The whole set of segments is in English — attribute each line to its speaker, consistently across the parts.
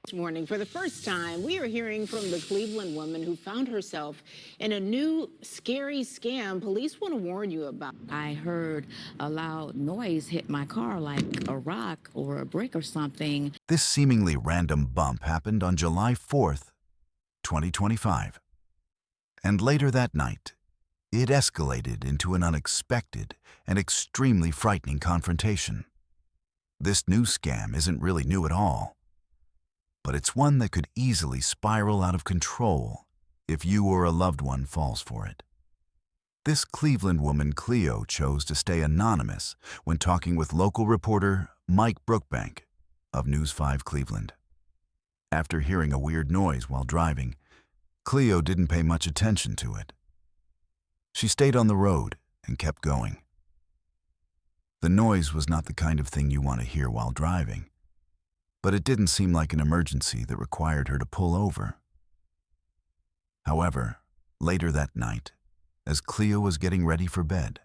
Speaker 1: This morning, for the first time, we are hearing from the Cleveland woman who found herself in a new scary scam police want to warn you about.
Speaker 2: I heard a loud noise hit my car like a rock or a brick or something.
Speaker 3: This seemingly random bump happened on July 4th, 2025. And later that night, it escalated into an unexpected and extremely frightening confrontation. This new scam isn't really new at all, but it's one that could easily spiral out of control if you or a loved one falls for it. This Cleveland woman, Cleo, chose to stay anonymous when talking with local reporter Mike Brookbank of News 5 Cleveland. After hearing a weird noise while driving, Cleo didn't pay much attention to it. She stayed on the road and kept going. The noise was not the kind of thing you want to hear while driving, but it didn't seem like an emergency that required her to pull over. However, later that night, as Cleo was getting ready for bed,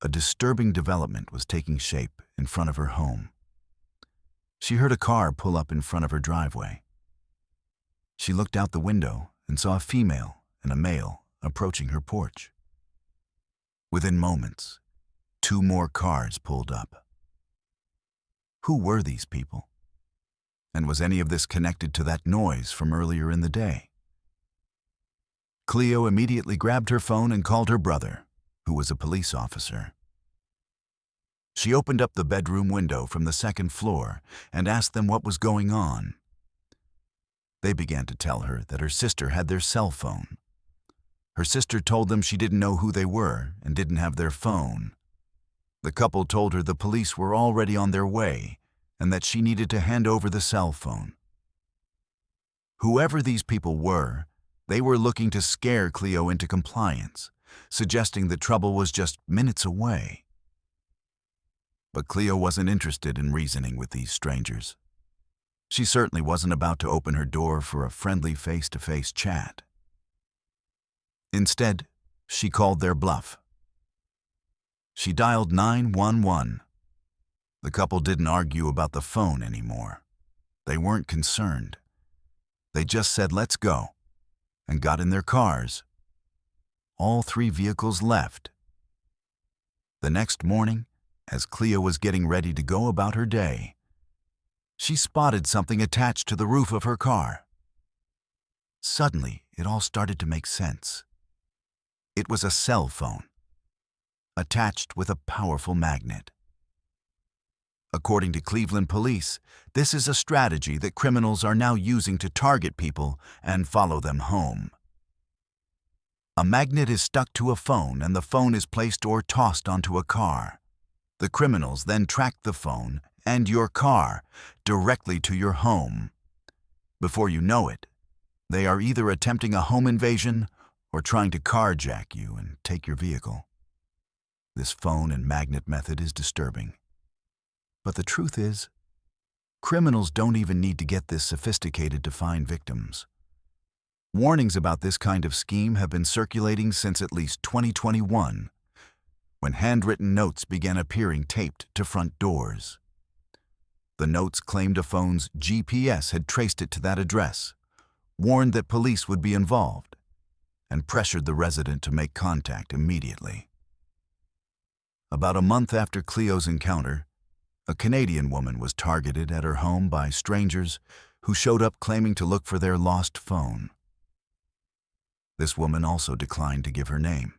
Speaker 3: a disturbing development was taking shape in front of her home. She heard a car pull up in front of her driveway. She looked out the window and saw a female and a male approaching her porch. Within moments, 2 more cars pulled up. Who were these people? And was any of this connected to that noise from earlier in the day? Cleo immediately grabbed her phone and called her brother, who was a police officer. She opened up the bedroom window from the 2nd floor and asked them what was going on. They began to tell her that her sister had their cell phone. Her sister told them she didn't know who they were and didn't have their phone. The couple told her the police were already on their way and that she needed to hand over the cell phone. Whoever these people were, they were looking to scare Cleo into compliance, suggesting that trouble was just minutes away. But Cleo wasn't interested in reasoning with these strangers. She certainly wasn't about to open her door for a friendly face-to-face chat. Instead, she called their bluff. She dialed 911. The couple didn't argue about the phone anymore. They weren't concerned. They just said, "Let's go," and got in their cars. All 3 vehicles left. The next morning, as Cleo was getting ready to go about her day, she spotted something attached to the roof of her car. Suddenly, it all started to make sense. It was a cell phone, attached with a powerful magnet. According to Cleveland police, this is a strategy that criminals are now using to target people and follow them home. A magnet is stuck to a phone and the phone is placed or tossed onto a car. The criminals then track the phone and your car directly to your home. Before you know it, they are either attempting a home invasion or trying to carjack you and take your vehicle. This phone and magnet method is disturbing. But the truth is, criminals don't even need to get this sophisticated to find victims. Warnings about this kind of scheme have been circulating since at least 2021, when handwritten notes began appearing taped to front doors. The notes claimed a phone's GPS had traced it to that address, warned that police would be involved, and pressured the resident to make contact immediately. About a month after Cleo's encounter, a Canadian woman was targeted at her home by strangers who showed up claiming to look for their lost phone. This woman also declined to give her name.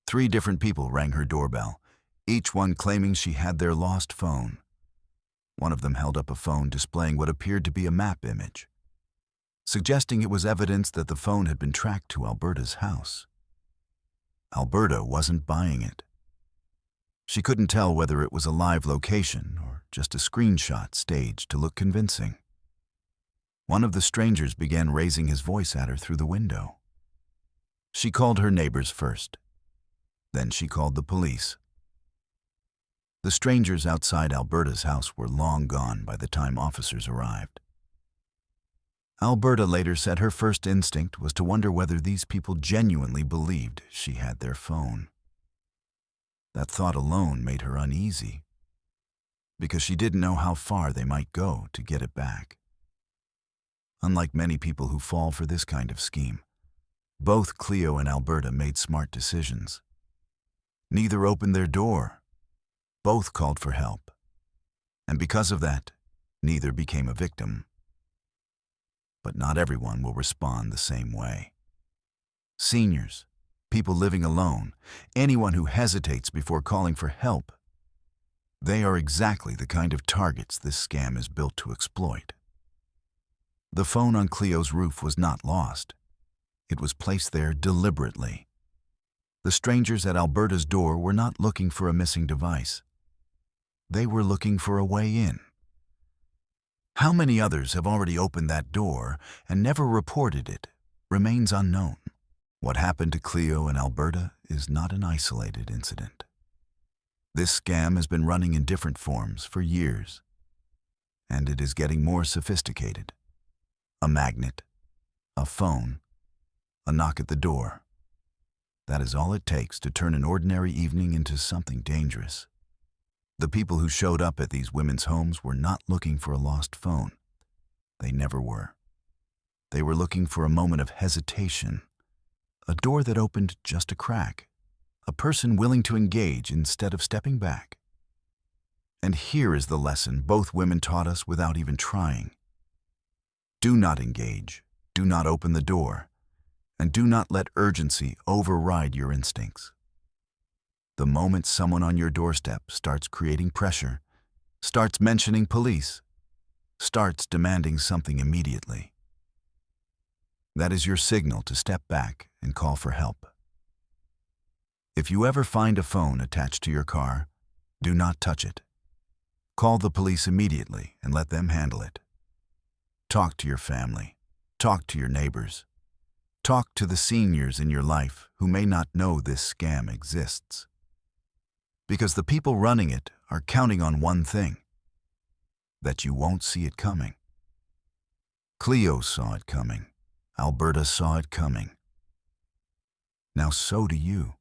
Speaker 3: 3 different people rang her doorbell, each one claiming she had their lost phone. One of them held up a phone displaying what appeared to be a map image, suggesting it was evidence that the phone had been tracked to Alberta's house. Alberta wasn't buying it. She couldn't tell whether it was a live location or just a screenshot staged to look convincing. One of the strangers began raising his voice at her through the window. She called her neighbors first. Then she called the police. The strangers outside Alberta's house were long gone by the time officers arrived. Alberta later said her first instinct was to wonder whether these people genuinely believed she had their phone. That thought alone made her uneasy. because she didn't know how far they might go to get it back. Unlike many people who fall for this kind of scheme, both Cleo and Alberta made smart decisions. Neither opened their door. Both called for help. And because of that, neither became a victim. But not everyone will respond the same way. Seniors, people living alone, anyone who hesitates before calling for help, they are exactly the kind of targets this scam is built to exploit. The phone on Cleo's roof was not lost. It was placed there deliberately. The strangers at Alberta's door were not looking for a missing device. They were looking for a way in. How many others have already opened that door and never reported it remains unknown. What happened to Cleo and Alberta is not an isolated incident. This scam has been running in different forms for years, and it is getting more sophisticated. A magnet, a phone, a knock at the door. That is all it takes to turn an ordinary evening into something dangerous. The people who showed up at these women's homes were not looking for a lost phone. They never were. They were looking for a moment of hesitation, a door that opened just a crack, a person willing to engage instead of stepping back. And here is the lesson both women taught us without even trying. Do not engage, do not open the door, and do not let urgency override your instincts. The moment someone on your doorstep starts creating pressure, starts mentioning police, starts demanding something immediately, that is your signal to step back and call for help. If you ever find a phone attached to your car, do not touch it. Call the police immediately and let them handle it. Talk to your family. Talk to your neighbors. Talk to the seniors in your life who may not know this scam exists. Because the people running it are counting on one thing: that you won't see it coming. Cleo saw it coming. Alberta saw it coming. Now so do you.